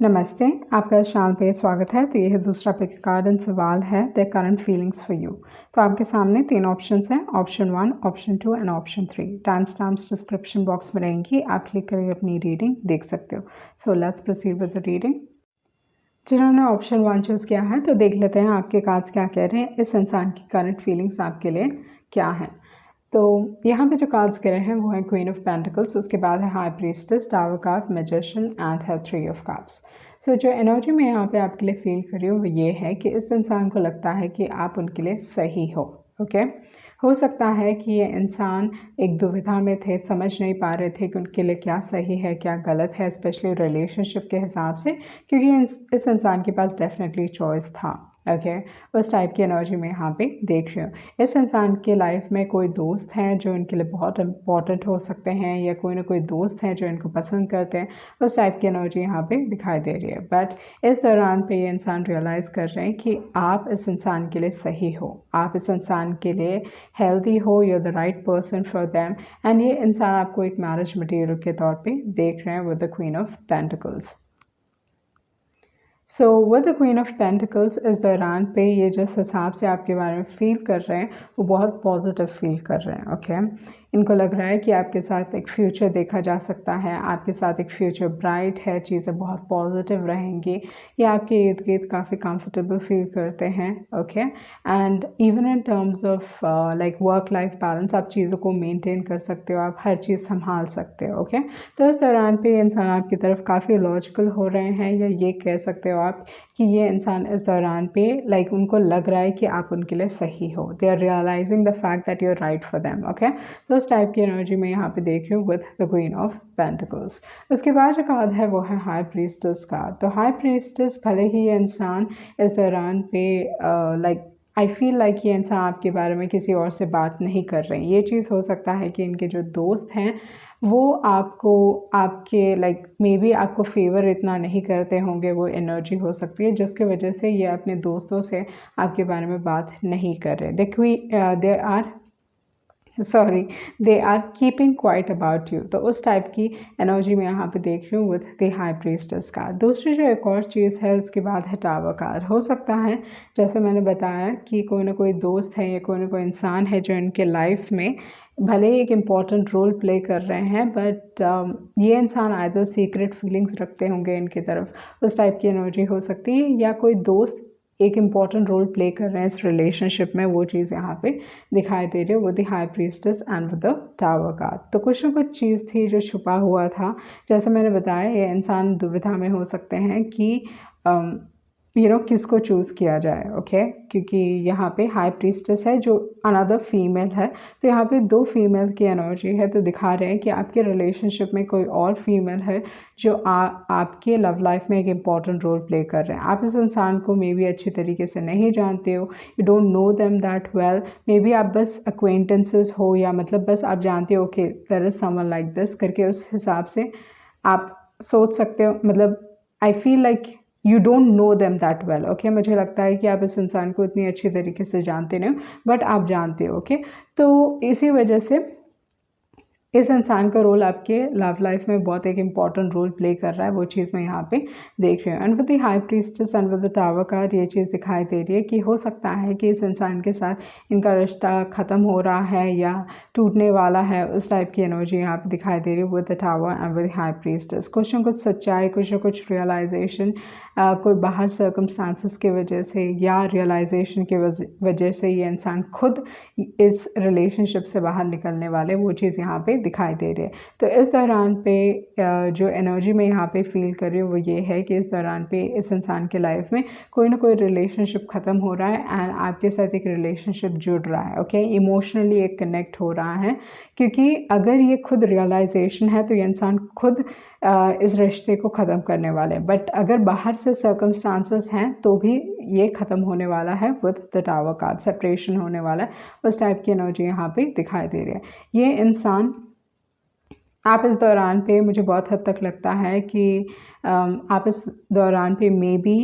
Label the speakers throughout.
Speaker 1: नमस्ते, आपका इस चैनल पे स्वागत है। तो ये है दूसरा पिक कार्ड एंड सवाल है the current feelings for you. तो आपके सामने 3 ऑप्शंस हैं, option 1, option 2 and option 3। Time stamps description box में रहेंगी, आप क्लिक करके अपनी रीडिंग देख सकते हो। So let's proceed with the reading. जिन्होंने ऑप्शन 1 चूज़ किया है तो देख लेते हैं आपके कार्ड्स क्या कह रहे हैं, इस इंसान की करंट फीलिंग्स आपके लिए क्या हैं। तो यहाँ पे जो कार्ड्स गिरे हैं वो है क्वीन ऑफ पेंटिकल्स, उसके बाद है high priestess, tower card, magician and है 3 ऑफ कप्स। सो जो एनर्जी मैं यहाँ पे आपके लिए फील कर रही हूँ वो ये है कि इस इंसान को लगता है कि आप उनके लिए सही हो। ओके, हो सकता है कि ये इंसान एक दुविधा में थे, समझ नहीं पा रहे थे कि उनके लिए क्या सही है क्या गलत है, स्पेशली रिलेशनशिप के हिसाब से, क्योंकि इस इंसान के पास डेफिनेटली चॉइस था। ओके, उस टाइप की एनर्जी मैं यहाँ पे देख रही हूँ। इस इंसान के लाइफ में कोई दोस्त हैं जो इनके लिए बहुत इंपॉर्टेंट हो सकते हैं, या कोई ना कोई दोस्त हैं जो इनको पसंद करते हैं, उस टाइप की एनर्जी यहाँ पे दिखाई दे रही है। बट इस दौरान पे ये इंसान रियलाइज़ कर रहे हैं कि आप इस इंसान के लिए सही हो, आप इस इंसान के लिए हेल्दी हो, you are the right person for them, and ये इंसान आपको एक मैरिज मटेरियल के तौर पे देख रहे हैं with the queen of pentacles. So with the queen of pentacles इस दौरान पे ये जिस हिसाब से आपके बारे में फील कर रहे हैं वो बहुत पॉजिटिव फील कर रहे हैं। ओके, इनको लग रहा है कि आपके साथ एक फ्यूचर देखा जा सकता है, आपके साथ एक फ्यूचर ब्राइट है, चीज़ें बहुत पॉजिटिव रहेंगी, ये आपके इर्द गिर्द काफ़ी कंफर्टेबल फील करते हैं। Okay, and even in terms of like work life balance, आप चीज़ों को मेंटेन कर सकते हो, आप हर चीज़ संभाल सकते हो। ओके, तो इस दौरान पे इंसान आपकी तरफ काफ़ी लॉजिकल हो रहे हैं, या ये कह सकते हो आप कि ये इंसान इस दौरान पे लाइक उनको लग रहा है कि आप उनके लिए सही हो, they are realizing the fact that you are right for them. Okay, तो उस टाइप की एनर्जी मैं यहाँ पे देख रही हूँ with the queen of pentacles. उसके बाद जो कार्ड है वो है हाई प्रीस्टेस कार्ड। तो हाई प्रीस्टेस, भले ही ये इंसान इस दौरान पे लाइक आई फील लाइक ये इंसान आपके बारे में किसी और से बात नहीं कर रहे हैं। ये चीज़ हो सकता है कि इनके जो दोस्त हैं वो आपको आपके लाइक मे बी आपको फेवर इतना नहीं करते होंगे, वो एनर्जी हो सकती है जिसकी वजह से ये अपने दोस्तों से आपके बारे में बात नहीं कर रहे। They are keeping quiet about you. तो उस टाइप की एनर्जी मैं यहाँ पे देख रही हूँ with the high priestess card. दूसरी जो एक और चीज़ है उसके बाद है टावर कार्ड। हो सकता है जैसे मैंने बताया कि कोई ना कोई दोस्त है या कोई ना कोई इंसान है जो इनके लाइफ में भले ही एक इम्पॉर्टेंट रोल प्ले कर रहे हैं, बट ये इंसान आइदर सीक्रेट फीलिंग्स रखते होंगे इनकी तरफ, उस टाइप की एनर्जी हो सकती है, या कोई दोस्त एक इम्पॉर्टेंट रोल प्ले कर रहे हैं इस रिलेशनशिप में, वो चीज़ यहाँ पे दिखाई दे रही है with the high priestess and with the tower card. तो कुछ ना कुछ चीज़ थी जो छुपा हुआ था। जैसे मैंने बताया ये इंसान दुविधा में हो सकते हैं कि किसको चूज़ किया जाए। ओके, क्योंकि यहाँ पे हाई प्रीस्टेस है जो अनदर फीमेल है, तो यहाँ पे 2 फीमेल की एनर्जी है, तो दिखा रहे हैं कि आपके रिलेशनशिप में कोई और फीमेल है जो आपके लव लाइफ में एक इम्पॉर्टेंट रोल प्ले कर रहे हैं। आप इस इंसान को मे बी अच्छी तरीके से नहीं जानते हो, you don't know them that well, may be आप बस अक्वेंटेंसेस हो, या मतलब बस आप जानते हो कि there is someone like this करके, उस हिसाब से आप सोच सकते हो। मतलब I feel like you don't know them that well. Okay, मुझे लगता है कि आप इस इंसान को इतनी अच्छी तरीके से जानते नहीं हो, बट आप जानते हो। ओके, तो इसी वजह से इस इंसान का रोल आपके लव लाइफ में बहुत एक इम्पॉर्टेंट रोल प्ले कर रहा है, वो चीज़ मैं यहाँ पे देख रही हूँ। And with the high priestess and with the tower card ये चीज़ दिखाई दे रही है कि हो सकता है कि इस इंसान के साथ इनका रिश्ता ख़त्म हो रहा है या टूटने वाला है, उस टाइप की एनर्जी यहाँ पे दिखाई दे रही है with the tower and with high priestess. कुछ ना कुछ सच्चाई, कुछ ना कुछ रियलाइजेशन, कोई बाहर सर्कमस्टांसिस की वजह से या रियलाइजेशन की वजह से ये इंसान खुद इस रिलेशनशिप से बाहर निकलने वाले, वो चीज़ यहाँ पे दिखाई दे रही है। तो इस दौरान पे जो एनर्जी मैं यहाँ पे फील कर रही हूँ वो ये है कि इस दौरान पे इस इंसान के लाइफ में कोई ना कोई रिलेशनशिप ख़त्म हो रहा है एंड आपके साथ एक रिलेशनशिप जुड़ रहा है। ओके, इमोशनली एक कनेक्ट हो रहा है, क्योंकि अगर ये खुद रियलाइजेशन है तो ये इंसान खुद इस रिश्ते को ख़त्म करने वाले हैं, बट अगर बाहर से सर्कमस्टांसेस हैं तो भी ये ख़त्म होने वाला है with the tower card, separation होने वाला है, उस टाइप की एनर्जी यहाँ पे दिखाई दे रही है। ये इंसान आप इस दौरान पे मुझे बहुत हद तक लगता है कि आप इस दौरान पे मे बी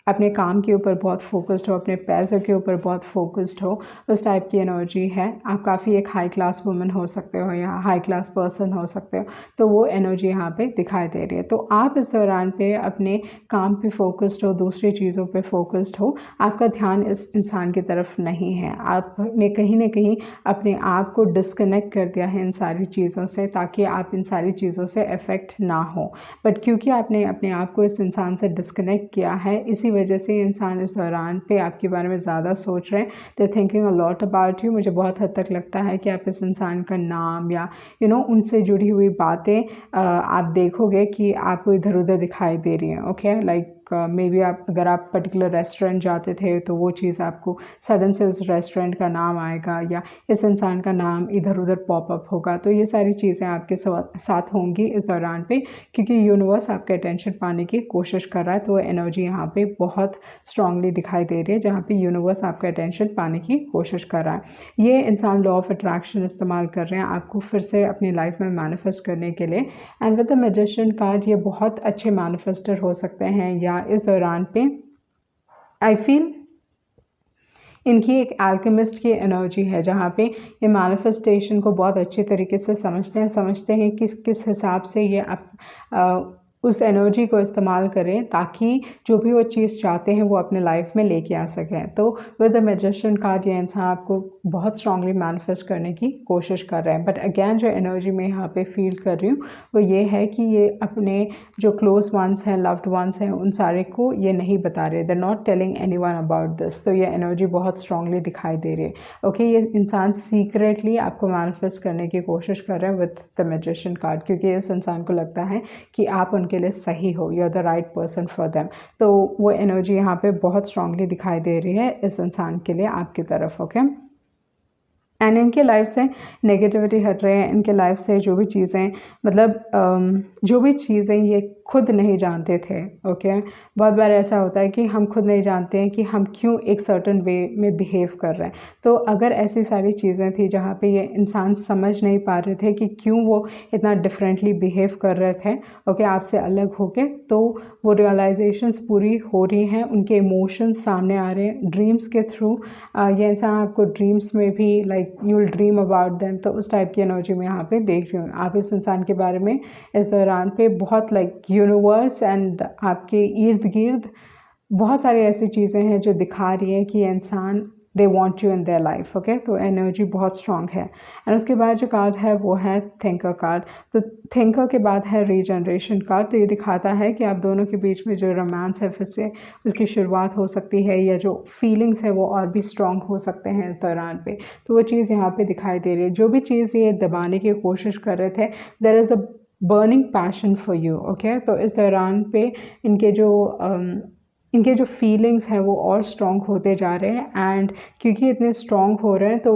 Speaker 1: अपने काम के ऊपर बहुत फोकस्ड हो, अपने पैसों के ऊपर बहुत फोकस्ड हो, उस टाइप की एनर्जी है। आप काफ़ी एक हाई क्लास वुमन हो सकते हो या हाई क्लास पर्सन हो सकते हो, तो वो एनर्जी यहाँ पे दिखाई दे रही है। तो आप इस दौरान पे अपने काम पे फोकस्ड हो, दूसरी चीज़ों पे फोकस्ड हो, आपका ध्यान इस इंसान की तरफ नहीं है। आपने कहीं ना कहीं अपने आप को डिस्कनेक्ट कर दिया है इन सारी चीज़ों से, ताकि आप इन सारी चीज़ों से अफेक्ट ना हो। बट क्योंकि आपने अपने आप को इस इंसान से डिस्कनेक्ट किया है, इसी वजह से इंसान इस दौरान पे आपके बारे में ज़्यादा सोच रहे हैं। दे thinking a lot about you. मुझे बहुत हद तक लगता है कि आप इस इंसान का नाम या उनसे जुड़ी हुई बातें आप देखोगे कि आपको इधर उधर दिखाई दे रही हैं। ओके, लाइक मे बी आप अगर आप पर्टिकुलर रेस्टोरेंट जाते थे तो वो चीज़ आपको सडन से उस रेस्टोरेंट का नाम आएगा या इस इंसान का नाम इधर उधर पॉपअप होगा। तो ये सारी चीज़ें आपके साथ होंगी इस दौरान पे, क्योंकि यूनिवर्स आपका अटेंशन पाने की कोशिश कर रहा है। तो वो एनर्जी यहाँ पे बहुत स्ट्रांगली दिखाई दे रही है, जहाँ पे यूनिवर्स आपका अटेंशन पाने की कोशिश कर रहा है। ये इंसान लॉ ऑफ अट्रैक्शन इस्तेमाल कर रहे हैं आपको फिर से अपनी लाइफ में मैनिफेस्ट करने के लिए। And with the magician card, ये बहुत अच्छे मैनिफेस्टर हो सकते हैं या इस दौरान पे आई फील इनकी एक अल्केमिस्ट की एनर्जी है, जहाँ पे ये मैनिफेस्टेशन को बहुत अच्छे तरीके से समझते हैं कि किस हिसाब से ये उस एनर्जी को इस्तेमाल करें ताकि जो भी वो चीज़ चाहते हैं वो अपने लाइफ में लेके आ सकें। तो विद द मैजिशियन कार्ड ये इंसान आपको बहुत स्ट्रांगली मैनिफेस्ट करने की कोशिश कर रहे हैं। बट अगेन जो एनर्जी मैं यहाँ पे फील कर रही हूँ वो ये है कि ये अपने जो क्लोज वंस हैं, लव्ड वंस हैं, उन सारे को ये नहीं बता रहे। They are not telling anyone about this. तो ये एनर्जी बहुत स्ट्रांगली दिखाई दे रही है। ओके, ये इंसान सीक्रेटली आपको मैनिफेस्ट करने की कोशिश कर रहे हैं विद द मैजिशियन कार्ड, क्योंकि इस इंसान को लगता है कि आप उनके लिए सही हो, you are the right person for them. तो वो एनर्जी यहाँ पे बहुत स्ट्रांगली दिखाई दे रही है इस इंसान के लिए आपकी तरफ। ओके, एंड इनके लाइफ से नेगेटिविटी हट रहे हैं। इनके लाइफ से जो भी चीज़ें जो भी चीज़ें ये खुद नहीं जानते थे। ओके, बहुत बार ऐसा होता है कि हम खुद नहीं जानते हैं कि हम क्यों एक सर्टन वे में बिहेव कर रहे हैं। तो अगर ऐसी सारी चीज़ें थी जहाँ पे ये इंसान समझ नहीं पा रहे थे कि क्यों वो इतना डिफरेंटली बिहेव कर रहे थे, ओके, आपसे अलग होके, तो वो रियलाइजेशंस पूरी हो रही हैं, उनके इमोशंस सामने आ रहे हैं ड्रीम्स के थ्रू। ये इंसान आपको ड्रीम्स में भी like you will dream about them. तो उस टाइप की एनर्जी में यहाँ पे देख रही हूँ। आप इस इंसान के बारे में इस दौरान पे बहुत लाइक यूनिवर्स एंड आपके इर्द गिर्द बहुत सारी ऐसी चीज़ें हैं जो दिखा रही हैं कि ये इंसान they want you in their life. Okay, तो एनर्जी बहुत स्ट्रांग है। एंड उसके बाद जो कार्ड है वो है थिंकर कार्ड। तो थिंकर के बाद है रीजनरेशन कार्ड। तो ये दिखाता है कि आप दोनों के बीच में जो रोमांस है फिर से उसकी शुरुआत हो सकती है, या जो फीलिंग्स है वो और भी स्ट्रांग हो सकते हैं इस दौरान पे। तो वो चीज़ यहाँ पे दिखाई दे रही है। जो भी चीज़ ये दबाने की कोशिश कर रहे थे, there is a burning passion for you. Okay, तो इस दौरान पे इनके जो फीलिंग्स हैं वो और स्ट्रॉन्ग होते जा रहे हैं। एंड क्योंकि इतने स्ट्रॉन्ग हो रहे हैं तो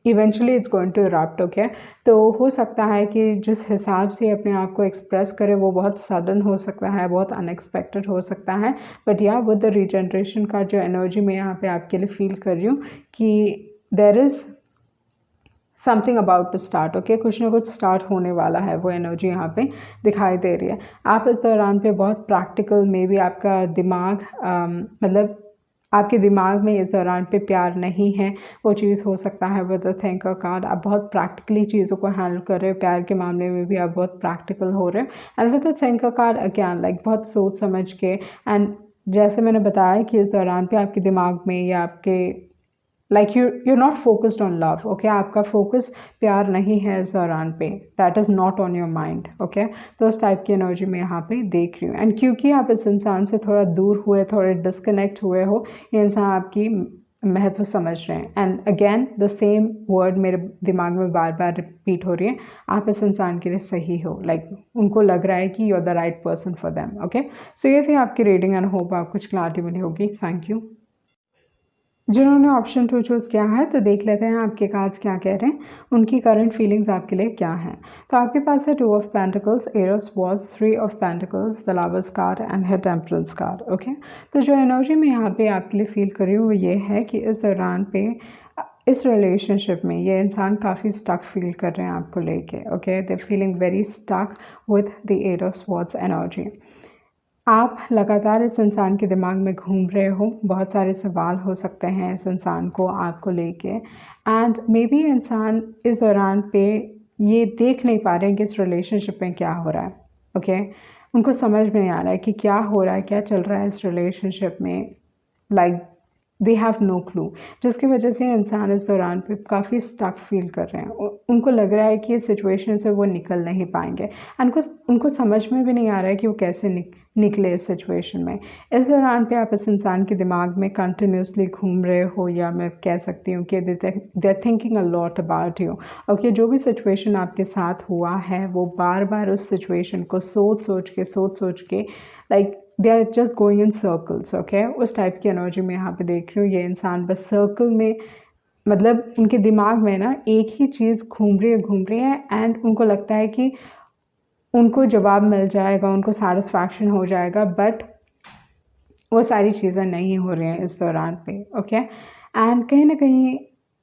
Speaker 1: eventually it's going to erupt. Okay, तो हो सकता है कि जिस हिसाब से अपने आप को एक्सप्रेस करे वो बहुत सडन हो सकता है, बहुत अनएक्सपेक्टेड हो सकता है। बट या विद द रीजनरेशन का जो एनर्जी मैं यहाँ पे आपके लिए फील कर रही हूँ कि there is something about to start. Okay, कुछ ना कुछ स्टार्ट होने वाला है, वो एनर्जी यहाँ पे दिखाई दे रही है। आप इस दौरान पे बहुत प्रैक्टिकल, मे बी आपका दिमाग मतलब आपके दिमाग में इस दौरान पे प्यार नहीं है, वो चीज़ हो सकता है विद द थिंकर कार्ड। आप बहुत प्रैक्टिकली चीज़ों को हैंडल कर रहे हो, प्यार के मामले में भी आप बहुत प्रैक्टिकल हो रहे हो। And with the thinker card again like बहुत सोच समझ के, एंड जैसे मैंने बताया कि इस दौरान पे आपके दिमाग में या आपके like you're not focused on love. Okay, आपका फोकस प्यार नहीं है इस दौरान पे, that is not on your mind. Okay, तो उस टाइप की एनर्जी मैं यहाँ पे देख रही हूँ। एंड क्योंकि आप इस इंसान से थोड़ा दूर हुए, थोड़े डिस्कनेक्ट हुए हो, ये इंसान आपकी महत्व समझ रहे हैं। And again the same word मेरे दिमाग में बार बार रिपीट हो रही है, आप इस इंसान के लिए सही हो। लाइक उनको लग रहा है कि you are the right person for them. Okay, so ये थी आपकी रीडिंग एंड होप आपको कुछ क्लैरिटी मिली होगी। Thank you. जिन्होंने ऑप्शन 2 चूज़ किया है तो देख लेते हैं आपके कार्ड्स क्या कह रहे हैं, उनकी करंट फीलिंग्स आपके लिए क्या हैं। तो आपके पास है 2 of pentacles, eight of swords, 3 of pentacles, the lovers card and है टेम्परेंस कार्ड। ओके, तो जो एनर्जी मैं यहाँ पे आपके लिए फील कर रही हूँ वो ये है कि इस दौरान पे इस रिलेशनशिप में ये इंसान काफ़ी स्टक फील कर रहे हैं आपको लेके। Okay, they feeling very stuck with the eight of swords energy. आप लगातार इस इंसान के दिमाग में घूम रहे हो, बहुत सारे सवाल हो सकते हैं इस इंसान को आपको लेके, एंड मे बी इंसान इस दौरान पे ये देख नहीं पा रहे हैं कि इस रिलेशनशिप में क्या हो रहा है। ओके, उनको समझ में नहीं आ रहा है कि क्या हो रहा है, क्या चल रहा है इस रिलेशनशिप में। Like they have no clue, जिसकी वजह से इंसान इस दौरान पे काफ़ी स्टक फील कर रहे हैं। उनको लग रहा है कि इस सिचुएशन से वो निकल नहीं पाएंगे, एंड उनको समझ में भी नहीं आ रहा है कि वो कैसे निकले इस सिचुएशन में। इस दौरान पे आप इस इंसान के दिमाग में कंटिन्यूसली घूम रहे हो, या मैं कह सकती हूँ कि they are thinking a lot about you. Okay, जो भी सिचुएशन आपके साथ हुआ है वो बार बार उस सिचुएशन को सोच सोच के like they are just going in circles. Okay, उस टाइप की एनर्जी में यहाँ पे देख रही हूँ। ये इंसान बस सर्कल में, मतलब उनके दिमाग में ना एक ही चीज़ घूम रही है एंड उनको लगता है कि उनको जवाब मिल जाएगा, उनको सेटिस्फैक्शन हो जाएगा, बट वो सारी चीज़ें नहीं हो रही हैं इस दौरान पे। ओके, एंड कहीं ना कहीं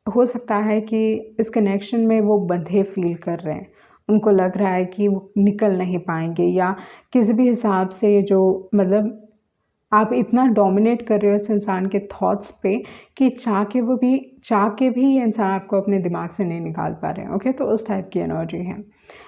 Speaker 1: हो सकता है कि इस कनेक्शन में वो बंधे फील कर रहे हैं। उनको लग रहा है कि वो निकल नहीं पाएंगे, या किसी भी हिसाब से जो, मतलब आप इतना डोमिनेट कर रहे हो इस इंसान के थॉट्स पे कि चाह के भी ये इंसान आपको अपने दिमाग से नहीं निकाल पा रहे हैं। ओके, तो उस टाइप की एनर्जी है।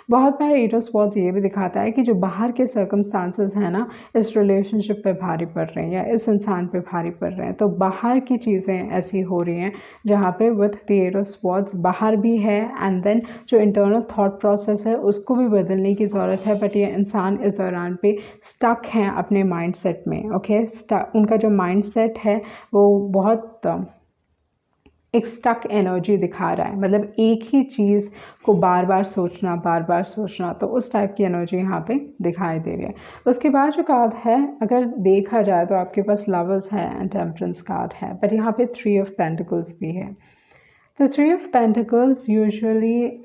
Speaker 1: बहुत बार एट ऑफ स्वॉर्ड्स ये भी दिखाता है कि जो बाहर के सर्कमस्टांसेस हैं ना, इस रिलेशनशिप पे भारी पड़ रहे हैं या इस इंसान पे भारी पड़ रहे हैं। तो बाहर की चीज़ें ऐसी हो रही हैं जहाँ पे with the eight of swords बाहर भी है, एंड देन जो इंटरनल थॉट प्रोसेस है उसको भी बदलने की ज़रूरत है। बट ये इंसान इस दौरान पे स्टक हैं अपने माइंडसेट में। ओके, उनका जो माइंडसेट है वो बहुत एक स्टक एनर्जी दिखा रहा है, मतलब एक ही चीज़ को बार बार सोचना, तो उस टाइप की एनर्जी यहाँ पे दिखाई दे रही है। उसके बाद जो कार्ड है, अगर देखा जाए तो आपके पास लवर्स है एंड टेम्परेंस कार्ड है, बट यहाँ पे थ्री ऑफ पेंटिकल्स भी है। तो थ्री ऑफ पेंटिकल्स यूजुअली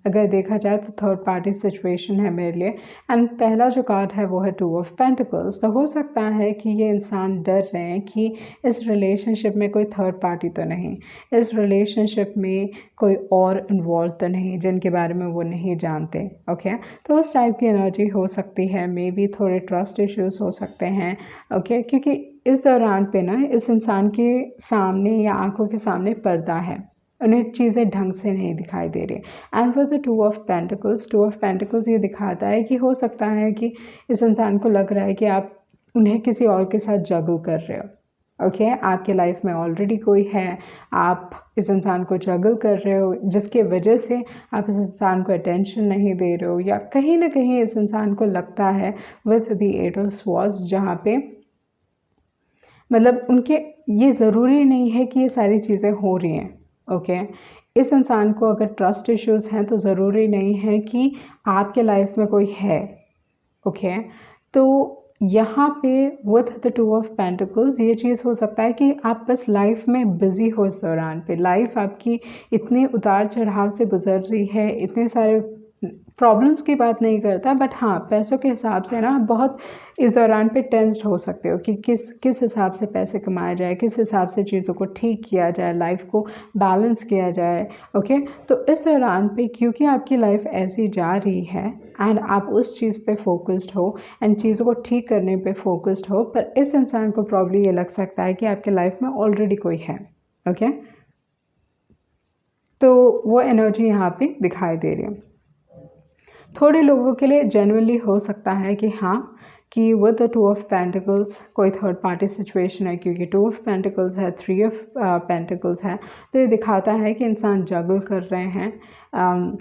Speaker 1: अगर देखा जाए तो थर्ड पार्टी सिचुएशन है मेरे लिए, एंड पहला जो कार्ड है वो है टू ऑफ पेंटिकल्स। तो हो सकता है कि ये इंसान डर रहे हैं कि इस रिलेशनशिप में कोई थर्ड पार्टी तो नहीं, इस रिलेशनशिप में कोई और इन्वॉल्व तो नहीं जिनके बारे में वो नहीं जानते। ओके, तो उस टाइप की एनर्जी हो सकती है। मे बी थोड़े ट्रस्ट इश्यूज हो सकते हैं। ओके, क्योंकि इस दौरान पे ना इस इंसान के सामने या आंखों के सामने पर्दा है, उन्हें चीज़ें ढंग से नहीं दिखाई दे रही। And for the two of pentacles ये दिखाता है कि हो सकता है कि इस इंसान को लग रहा है कि आप उन्हें किसी और के साथ जगल कर रहे हो। ओके, आपके लाइफ में ऑलरेडी कोई है, आप इस इंसान को जगल कर रहे हो, जिसके वजह से आप इस इंसान को अटेंशन नहीं दे रहे हो, या कहीं ना कहीं इस इंसान को लगता है with the eight of swords, जहाँ पे मतलब उनके ये ज़रूरी नहीं है कि ये सारी चीज़ें हो रही हैं। ओके, इस इंसान को अगर ट्रस्ट इश्यूज़ हैं तो ज़रूरी नहीं है कि आपके लाइफ में कोई है। ओके, तो यहाँ पे with the two of pentacles ये चीज़ हो सकता है कि आप बस लाइफ में बिज़ी हो इस दौरान पे। लाइफ आपकी इतने उतार चढ़ाव से गुजर रही है, इतने सारे प्रॉब्लम्स की बात नहीं करता, बट हाँ पैसों के हिसाब से ना बहुत इस दौरान पे टेंस्ड हो सकते हो कि किस हिसाब से पैसे कमाया जाए, किस हिसाब से चीज़ों को ठीक किया जाए, लाइफ को बैलेंस किया जाए। ओके, तो इस दौरान पे क्योंकि आपकी लाइफ ऐसी जा रही है एंड आप उस चीज़ पे फोकस्ड हो एंड चीज़ों को ठीक करने पे फोकस्ड हो, पर इस इंसान को प्रॉब्लम ये लग सकता है कि आपके लाइफ में ऑलरेडी कोई है। ओके, तो वो एनर्जी यहाँ पे दिखाई दे रही है। थोड़े लोगों के लिए जेन्युइनली हो सकता है कि हाँ, कि वो तो टू ऑफ पेंटिकल्स कोई थर्ड पार्टी सिचुएशन है, क्योंकि टू ऑफ पेंटिकल्स है, थ्री ऑफ पेंटिकल्स है, तो ये दिखाता है कि इंसान जगल कर रहे हैं।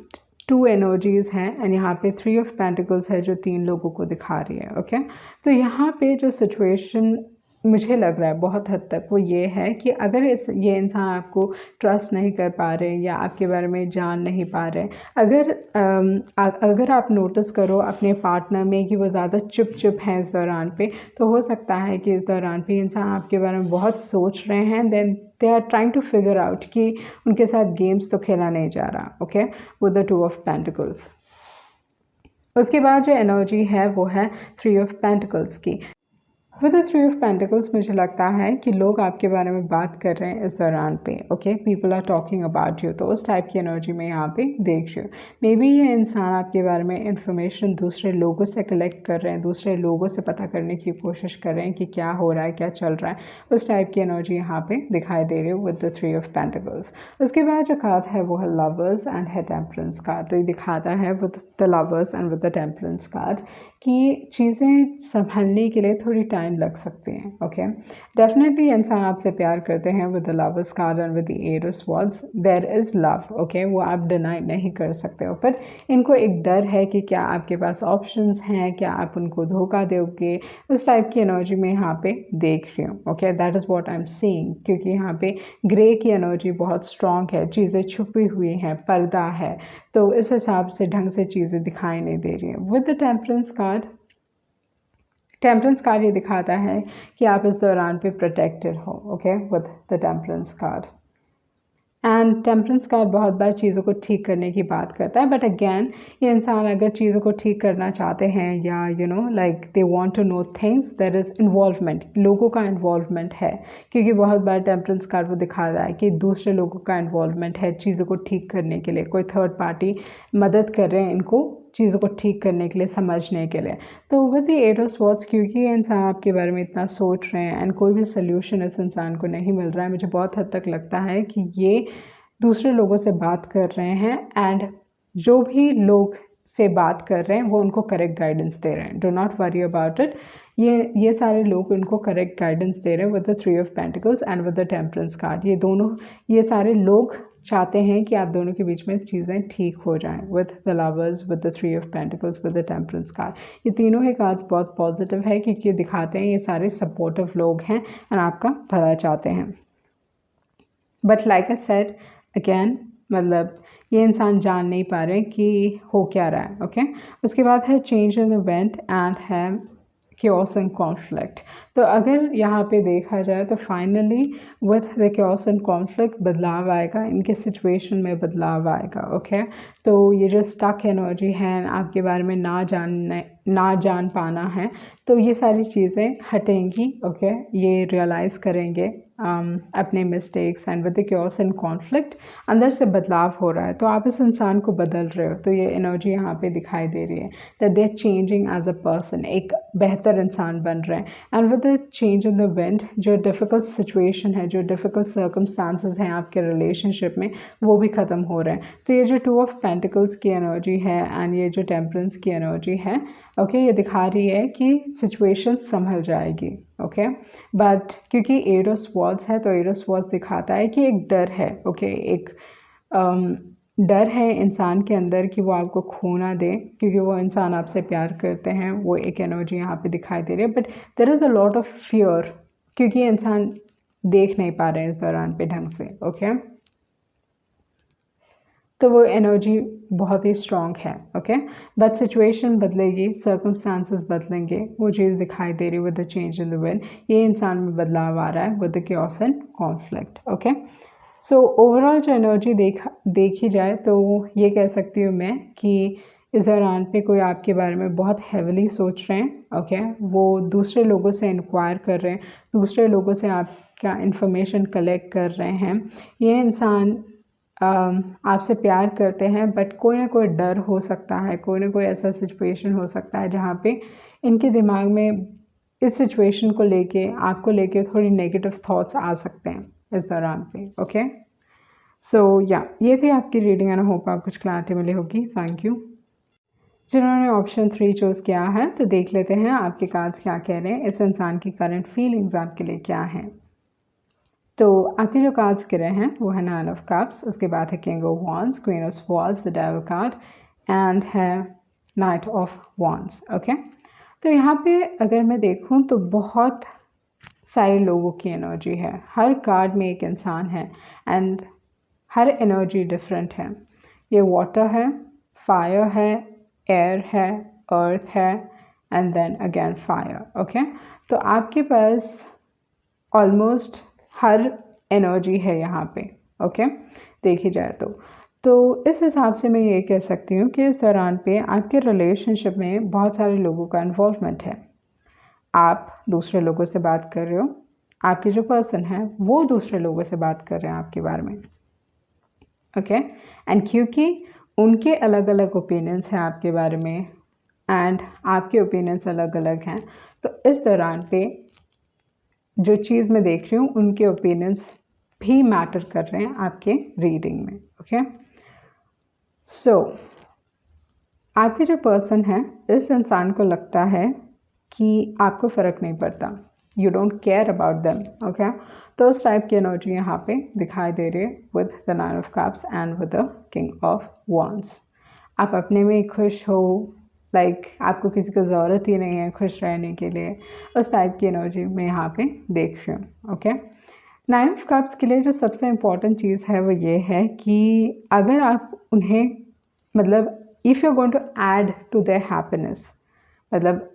Speaker 1: टू एनर्जीज़ हैं, एंड यहाँ पे थ्री ऑफ पेंटिकल्स है जो तीन लोगों को दिखा रही है। ओके, तो यहाँ पे जो सिचुएशन मुझे लग रहा है बहुत हद तक वो ये है कि अगर ये इंसान आपको ट्रस्ट नहीं कर पा रहे या आपके बारे में जान नहीं पा रहे, अगर आप नोटिस करो अपने पार्टनर में कि वो ज़्यादा चुप हैं इस दौरान पे, तो हो सकता है कि इस दौरान पे इंसान आपके बारे में बहुत सोच रहे हैं, then they are trying to figure out कि उनके साथ गेम्स तो खेला नहीं जा रहा। Okay, with the two of pentacles. उसके बाद जो एनर्जी है वो है थ्री ऑफ पेंटिकल्स की। With the three of pentacles मुझे लगता है कि लोग आपके बारे में बात कर रहे हैं इस दौरान पे, okay, people are talking about you, तो उस टाइप की एनर्जी में यहाँ पे देख रही हूँ। मे बी ये इंसान आपके बारे में इंफॉर्मेशन दूसरे लोगों से कलेक्ट कर रहे हैं, दूसरे लोगों से पता करने की कोशिश कर रहे हैं कि क्या हो रहा है, क्या चल रहा है, उस टाइप की एनर्जी यहाँ पे दिखाई दे रही है with the three of pentacles. उसके बाद जो कार्ड है वो है लवर्स एंड है टेम्परेंस कार्ड। तो ये दिखाता है with the lovers and with the temperance card कि चीज़ें संभलने के लिए थोड़ी टाइम लग सकती हैं, ओके। डेफिनेटली इंसान आपसे प्यार करते हैं with the lovers card and with the eight of swords, there is love, okay, वो आप डिनाई नहीं कर सकते हो, पर इनको एक डर है कि क्या आपके पास ऑप्शंस हैं, क्या आप उनको धोखा दोगे, उस टाइप की एनर्जी में यहाँ पे देख रही हूँ, okay, that is what I am seeing. क्योंकि यहाँ पे ग्रे की एनर्जी बहुत स्ट्रॉन्ग है, चीज़ें छुपी हुई हैं, पर्दा है, तो इस हिसाब से ढंग से चीज़ें दिखाई नहीं दे रही हैं। विद द टेम्परेंस कार्ड ये दिखाता है कि आप इस दौरान पे प्रोटेक्टेड हो, okay, with the temperance card. And temperance card बहुत बार चीज़ों को ठीक करने की बात करता है, बट अगेन ये इंसान अगर चीज़ों को ठीक करना चाहते हैं या you know like they want to know things, there is involvement, लोगों का इन्वॉल्वमेंट है, क्योंकि बहुत बार टेम्परेंस कार्ड वो दिखा रहा है कि दूसरे लोगों का इन्वॉल्वमेंट है चीज़ों को ठीक करने के लिए, कोई थर्ड पार्टी मदद कर रहे हैं इनको चीज़ों को ठीक करने के लिए, समझने के लिए। तो with the eight of swords, क्योंकि ये इंसान आपके बारे में इतना सोच रहे हैं एंड कोई भी सोल्यूशन इस इंसान को नहीं मिल रहा है, मुझे बहुत हद तक लगता है कि ये दूसरे लोगों से बात कर रहे हैं एंड जो भी लोग से बात कर रहे हैं वो उनको करेक्ट गाइडेंस दे रहे हैं। Do not worry about it, ये सारे लोग उनको करेक्ट गाइडेंस दे रहे हैं with the three of pentacles and with the temperance card. ये सारे लोग चाहते हैं कि आप दोनों के बीच में चीज़ें ठीक हो जाएं with the lovers, with the three of pentacles, with the temperance card. ये तीनों ही कार्ड्स बहुत पॉजिटिव है क्योंकि ये दिखाते हैं ये सारे सपोर्टिव लोग हैं एंड आपका भला चाहते हैं। But like I said again, मतलब ये इंसान जान नहीं पा रहे कि हो क्या रहा है, ओके। उसके बाद है चेंज इन इवेंट एंड है chaos एंड कॉन्फ्लिक्ट। तो अगर यहाँ पे देखा जाए तो finally with the chaos and conflict बदलाव आएगा, इनके सिचुएशन में बदलाव आएगा, ओके। तो ये जो स्टक एनर्जी है, आपके बारे में ना जान पाना है, तो ये सारी चीज़ें हटेंगी, ओके। ये रियलाइज़ करेंगे अपने mistakes and with the chaos and conflict अंदर से बदलाव हो रहा है, तो आप इस इंसान को बदल रहे हो, तो ये एनर्जी यहाँ पे दिखाई दे रही है that they are changing as a person, एक बेहतर इंसान बन रहे हैं। And with the change in the wind, जो डिफ़िकल्ट सिचुएशन है, जो डिफ़िकल्ट सर्कमस्टांसेस हैं आपके रिलेशनशिप में, वो भी ख़त्म हो रहे हैं। तो ये जो टू ऑफ पेंटिकल्स की एनर्जी है एंड ये जो टेम्परेंस की एनर्जी है, ओके, ये दिखा रही है कि सिचुएशन संभल जाएगी, ओके। बट क्योंकि एट ऑफ स्वॉर्ड्स है, तो एट ऑफ स्वॉर्ड्स दिखाता है कि एक डर है, ओके, एक डर है इंसान के अंदर कि वो आपको खो ना दे, क्योंकि वो इंसान आपसे प्यार करते हैं, वो एक एनर्जी यहाँ पे दिखाई दे रही है। But there is a lot of fear, क्योंकि इंसान देख नहीं पा रहे हैं इस दौरान पे ढंग से, ओके। तो वो एनर्जी बहुत ही स्ट्रॉन्ग है, ओके। बट सिचुएशन बदलेगी, सर्कमस्टांसेस बदलेंगे, वो चीज़ दिखाई दे रही है with the change in the wind, ये इंसान में बदलाव आ रहा है with the chaos and conflict, okay. So overall जो एनर्जी देखी जाए तो ये कह सकती हूँ मैं कि इस दौरान पे कोई आपके बारे में बहुत हैविली सोच रहे हैं, ओके। वो दूसरे लोगों से इंक्वायर कर रहे हैं, दूसरे लोगों से आपका इंफॉर्मेशन कलेक्ट कर रहे हैं। ये इंसान आपसे प्यार करते हैं, बट कोई ना कोई डर हो सकता है, कोई ना कोई ऐसा सिचुएशन हो सकता है जहाँ पे इनके दिमाग में इस सिचुएशन को लेके, आपको लेके थोड़ी नेगेटिव थॉट्स आ सकते हैं इस दौरान पे, ओके। सो या ये थी आपकी रीडिंग एंड होप आपको कुछ क्लैरिटी मिली होगी। Thank you. जिन्होंने ऑप्शन 3 चूज़ किया है, तो देख लेते हैं आपके कार्ड्स क्या कह रहे हैं, इस इंसान की करंट फीलिंग्स आपके लिए क्या हैं। तो आपके जो कार्ड्स गिरे हैं वो है 9 ऑफ कप्स, उसके बाद है king of wands, queen of swords, the devil card and है नाइट ऑफ वॉन्ड्स, ओके। तो यहाँ पे अगर मैं देखूँ तो बहुत सारे लोगों की एनर्जी है, हर कार्ड में एक इंसान है एंड हर एनर्जी डिफरेंट है। ये वाटर है, फायर है, एयर है, अर्थ है and then again fire, okay. तो आपके पास ऑलमोस्ट हर एनर्जी है यहाँ पे, ओके, देखी जाए तो इस हिसाब से मैं ये कह सकती हूँ कि इस दौरान पे आपके रिलेशनशिप में बहुत सारे लोगों का इन्वॉल्वमेंट है, आप दूसरे लोगों से बात कर रहे हो, आपके जो पर्सन है वो दूसरे लोगों से बात कर रहे हैं आपके बारे में, ओके। एंड क्योंकि उनके अलग अलग ओपिनियंस हैं आपके बारे में एंड आपके ओपिनियंस अलग अलग हैं, तो इस दौरान पे जो चीज़ मैं देख रही हूँ उनके ओपिनियंस भी मैटर कर रहे हैं आपके रीडिंग में, ओके। सो आपके जो पर्सन है, इस इंसान को लगता है कि आपको फ़र्क नहीं पड़ता, you don't care about them, okay. तो उस टाइप की एनर्जी यहाँ पे दिखाई दे रही है with the 9 of cups and with the king of wands। आप अपने में खुश हो, लाइक आपको किसी की ज़रूरत ही नहीं है खुश रहने के लिए, उस टाइप की एनर्जी मैं यहाँ पे देख रही हूँ, ओके। 9 ऑफ कप्स के लिए जो सबसे इम्पॉर्टेंट चीज़ है वो ये है कि अगर आप उन्हें मतलब if you going to add to their happiness, मतलब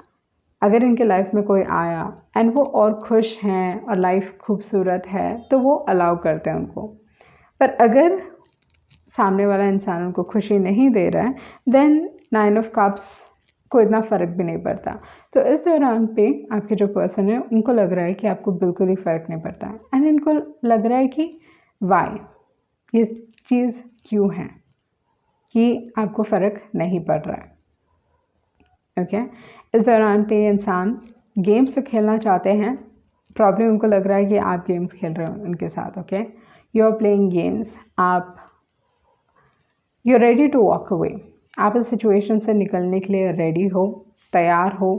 Speaker 1: अगर इनके लाइफ में कोई आया एंड वो और खुश हैं और लाइफ खूबसूरत है तो वो अलाउ करते हैं उनको, पर अगर सामने वाला इंसान उनको खुशी नहीं दे रहा है देन 9 ऑफ कप्स को इतना फ़र्क भी नहीं पड़ता। तो इस दौरान पे आपके जो पर्सन है उनको लग रहा है कि आपको बिल्कुल ही फ़र्क नहीं पड़ता है एंड इनको लग रहा है कि वाई, ये चीज़ क्यों है कि आपको फ़र्क नहीं पड़ रहा है, ओके। इस दौरान पे इंसान गेम्स तो खेलना चाहते हैं, प्रॉब्लम उनको लग रहा है कि आप गेम्स खेल रहे हो उनके साथ, okay. You are playing games, आप you are ready to walk away, आप इस सिचुएशन से निकलने के लिए रेडी हो, तैयार हो,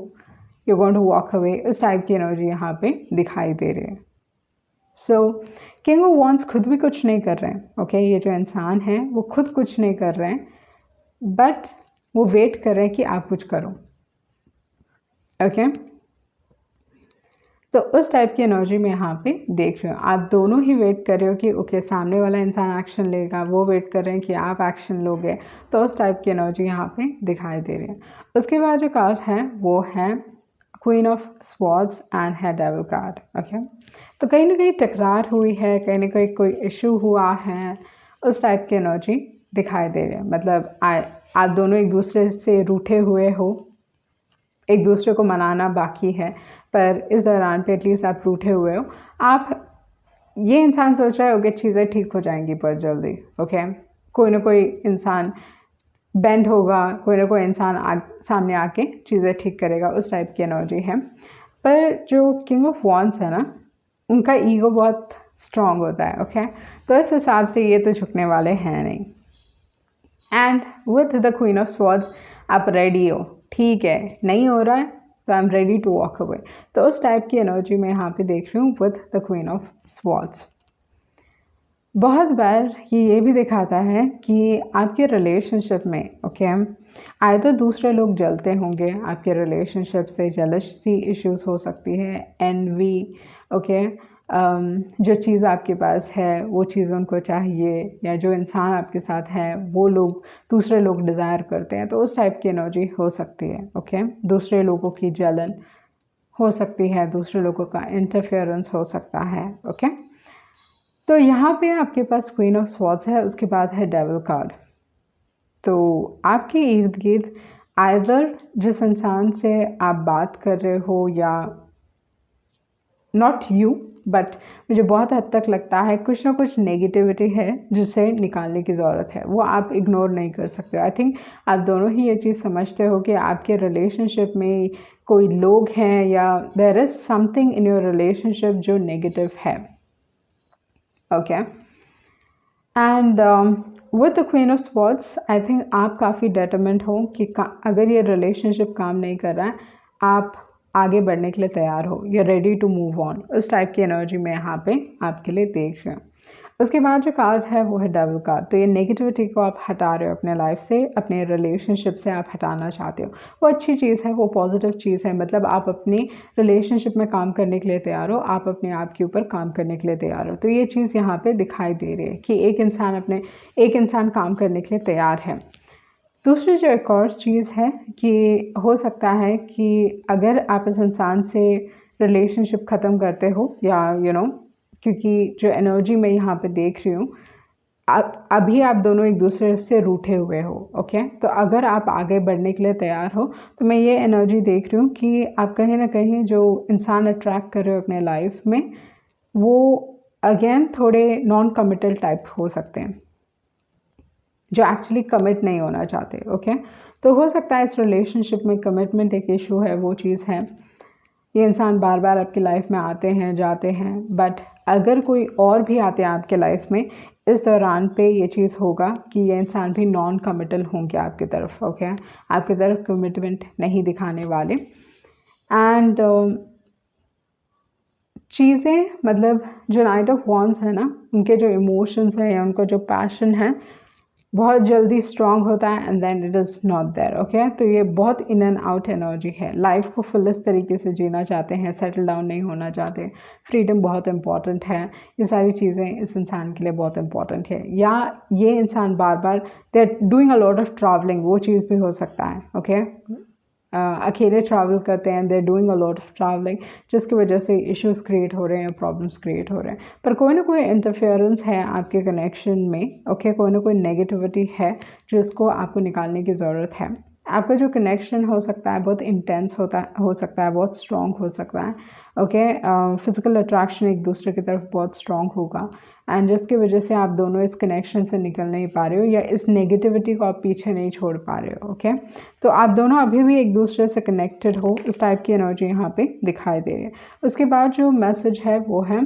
Speaker 1: you going to walk away, इस टाइप की एनर्जी यहाँ पे दिखाई दे रही है। सो किंग ऑफ वॉन्ड्स खुद भी कुछ नहीं कर रहे हैं, ओके। ये जो इंसान है वो खुद कुछ नहीं कर रहे हैं, बट वो वेट कर रहे हैं कि आप कुछ करो, ओके। तो उस टाइप की एनर्जी में यहाँ पे देख रहे हो, आप दोनों ही वेट कर रहे हो कि ओके सामने वाला इंसान एक्शन लेगा, वो वेट कर रहे हैं कि आप एक्शन लोगे, तो उस टाइप की एनर्जी यहाँ पे दिखाई दे रही है। उसके बाद जो कार्ड है वो है क्वीन ऑफ स्वॉर्ड्स एंड है डेविल कार्ड, ओके। तो कहीं ना कहीं टकरार हुई है, कहीं ना कहीं कोई इशू हुआ है, उस टाइप की एनर्जी दिखाई दे रही है। मतलब आप दोनों एक दूसरे से रूठे हुए हो, एक दूसरे को मनाना बाकी है, पर इस दौरान पे एटलीस्ट आप रूठे हुए हो। आप ये इंसान सोच रहा है ओके चीज़ें ठीक हो जाएंगी बहुत जल्दी, ओके। कोई ना कोई इंसान बेंड होगा, कोई ना कोई इंसान सामने आके चीज़ें ठीक करेगा, उस टाइप की एनर्जी है। पर जो किंग ऑफ वॉन्ड्स है ना, उनका ईगो बहुत स्ट्रांग होता है, ओके। तो इस हिसाब से ये तो झुकने वाले हैं नहीं। And with the queen of swords आप रेडी हो, ठीक है नहीं हो रहा है तो I am ready to walk away, तो उस टाइप की एनर्जी मैं यहाँ पे देख रही हूँ with the queen of swords. बहुत बार ये भी दिखाता है कि आपके रिलेशनशिप में, ओके, आइदर दूसरे लोग जलते होंगे आपके रिलेशनशिप से, जेलसी इश्यूज हो सकती है, एनवी, ओके। जो चीज़ आपके पास है वो चीज़ उनको चाहिए, या जो इंसान आपके साथ है वो लोग दूसरे लोग डिज़ायर करते हैं, तो उस टाइप की एनर्जी हो सकती है, ओके। दूसरे लोगों की जलन हो सकती है, दूसरे लोगों का इंटरफेरेंस हो सकता है, ओके। तो यहाँ पे आपके पास क्वीन ऑफ स्वॉर्ड्स है, उसके बाद है डेविल कार्ड। तो आपके इर्द गिर्द आइदर जिस इंसान से आप बात कर रहे हो, या नॉट यू, बट मुझे बहुत हद तक लगता है कुछ ना कुछ नेगेटिविटी है जिसे निकालने की ज़रूरत है, वो आप इग्नोर नहीं कर सकते। आई थिंक आप दोनों ही ये चीज़ समझते हो कि आपके रिलेशनशिप में कोई लोग हैं, या there is something in your relationship जो नेगेटिव है, okay. And with the queen of swords I think आप काफ़ी डिटरमिन्ड हो कि अगर ये रिलेशनशिप काम नहीं कर रहा है, आप आगे बढ़ने के लिए तैयार हो, you are ready to move on, उस टाइप की एनर्जी में यहाँ पे आपके लिए देख रहे हैं। उसके बाद जो कार्ड है वो है डेविल कार्ड। तो ये नेगेटिविटी को आप हटा रहे हो अपने लाइफ से, अपने रिलेशनशिप से आप हटाना चाहते हो, वो अच्छी चीज़ है, वो पॉजिटिव चीज़ है। मतलब आप अपने रिलेशनशिप में काम करने के लिए तैयार हो, आप अपने आप के ऊपर काम करने के लिए तैयार हो। तो ये चीज़ यहाँ पे दिखाई दे रही है कि एक इंसान काम करने के लिए तैयार है। दूसरी जो एक और चीज़ है कि हो सकता है कि अगर आप इस इंसान से रिलेशनशिप ख़त्म करते हो, या क्योंकि जो एनर्जी मैं यहाँ पे देख रही हूँ, अभी आप दोनों एक दूसरे से रूठे हुए हो। ओके, तो अगर आप आगे बढ़ने के लिए तैयार हो तो मैं ये एनर्जी देख रही हूँ कि आप कहीं ना कहीं जो इंसान अट्रैक्ट कर रहे हो अपने लाइफ में, वो अगेन थोड़े नॉन कमिटल टाइप हो सकते हैं, जो एक्चुअली कमिट नहीं होना चाहते। ओके, तो हो सकता है इस रिलेशनशिप में कमिटमेंट एक इशू है, वो चीज़ है। ये इंसान बार बार आपकी लाइफ में आते हैं जाते हैं, बट अगर कोई और भी आते हैं आपके लाइफ में इस दौरान पे ये चीज़ होगा कि ये इंसान भी नॉन कमिटल होंगे आपकी तरफ। ओके, आपकी तरफ कमिटमेंट नहीं दिखाने वाले। एंड चीज़ें मतलब जो नाइट ऑफ वॉन्ड्स है ना, उनके जो इमोशंस हैं या उनका जो पैशन है बहुत जल्दी स्ट्रांग होता है and then it is not there. Okay, तो ये बहुत इन एंड आउट एनर्जी है। लाइफ को फुलेस्ट तरीके से जीना चाहते हैं, सेटल डाउन नहीं होना चाहते, फ्रीडम बहुत इंपॉर्टेंट है। ये सारी चीज़ें इस इंसान के लिए बहुत इंपॉर्टेंट है। या ये इंसान बार बार they are doing a lot of travelling, वो चीज़ भी हो सकता है। ओके, अकेले ट्रैवल करते हैं, they doing a lot of travelling, जिसकी वजह से इश्यूज क्रिएट हो रहे हैं, प्रॉब्लम्स क्रिएट हो रहे हैं। पर कोई ना कोई इंटरफेरेंस है आपके कनेक्शन में। ओके, कोई ना कोई नेगेटिविटी है जिसको आपको निकालने की ज़रूरत है। आपका जो कनेक्शन हो सकता है बहुत इंटेंस हो सकता है, बहुत स्ट्रॉन्ग हो सकता है। ओके, फिजिकल अट्रैक्शन एक दूसरे की तरफ बहुत स्ट्रॉन्ग होगा एंड जिसकी वजह से आप दोनों इस कनेक्शन से निकल नहीं पा रहे हो या इस नेगेटिविटी को आप पीछे नहीं छोड़ पा रहे हो। ओके, तो आप दोनों अभी भी एक दूसरे से कनेक्टेड हो, इस टाइप की एनर्जी यहाँ पे दिखाई दे रही है। उसके बाद जो मैसेज है वो है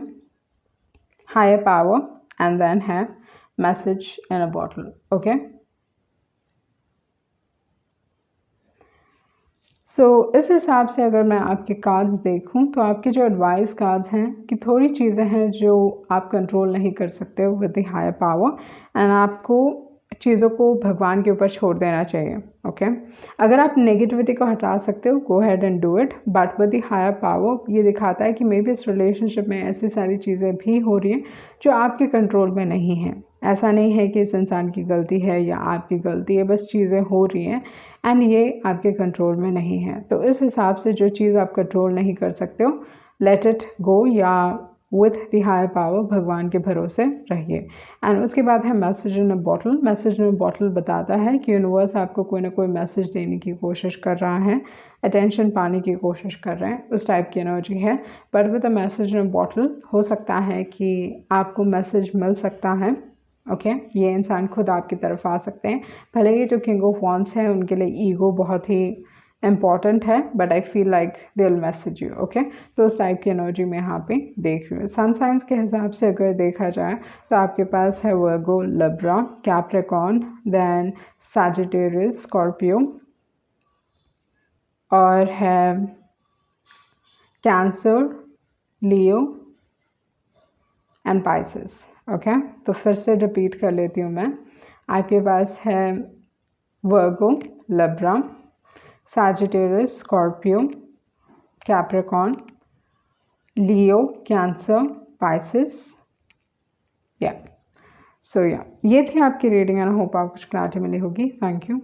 Speaker 1: हायर पावर एंड देन है message in a bottle. Okay, so इस हिसाब से अगर मैं आपके कार्ड्स देखूं तो आपके जो एडवाइस कार्ड्स हैं कि थोड़ी चीज़ें हैं जो आप कंट्रोल नहीं कर सकते हो with the higher power and आपको चीज़ों को भगवान के ऊपर छोड़ देना चाहिए। ओके, अगर आप नेगेटिविटी को हटा सकते हो go ahead and do it, but with the higher power ये दिखाता है कि मे बी इस रिलेशनशिप में ऐसी सारी चीज़ें भी हो रही हैं जो आपके कंट्रोल में नहीं हैं। ऐसा नहीं है कि इस इंसान की गलती है या आपकी गलती है, बस चीज़ें हो रही हैं एंड ये आपके कंट्रोल में नहीं है। तो इस हिसाब से जो चीज़ आप कंट्रोल नहीं कर सकते हो, लेट इट गो या विथ द हायर पावर भगवान के भरोसे रहिए। एंड उसके बाद है message in a bottle. Message in a bottle बताता है कि यूनिवर्स आपको कोई ना कोई मैसेज देने की कोशिश कर रहा है, अटेंशन पाने की कोशिश कर रहे हैं, उस टाइप की एनर्जी है। But with a message in a bottle हो सकता है कि आपको मैसेज मिल सकता है। ओके, ये इंसान खुद आपकी तरफ आ सकते हैं। भले ही जो किंग ऑफ वॉन्ड्स हैं उनके लिए ईगो बहुत ही इम्पॉर्टेंट है, but I feel like they will message you. Okay, तो उस टाइप की एनर्जी मैं यहाँ पे देख रही हूँ। सन साइंस के हिसाब से अगर देखा जाए तो आपके पास है Virgo, Libra, Capricorn, then Sagittarius, Scorpio और है Cancer, Leo and Pisces. Okay, तो फिर से रिपीट कर लेती हूँ मैं। आपके पास है Virgo, Libra, Sagittarius, Scorpio, Capricorn, लियो, कैंसर, पाइसेस। या सो या ये थी आपकी रीडिंग एंड होप आपको कुछ क्लैरिटी मिली होगी। Thank you.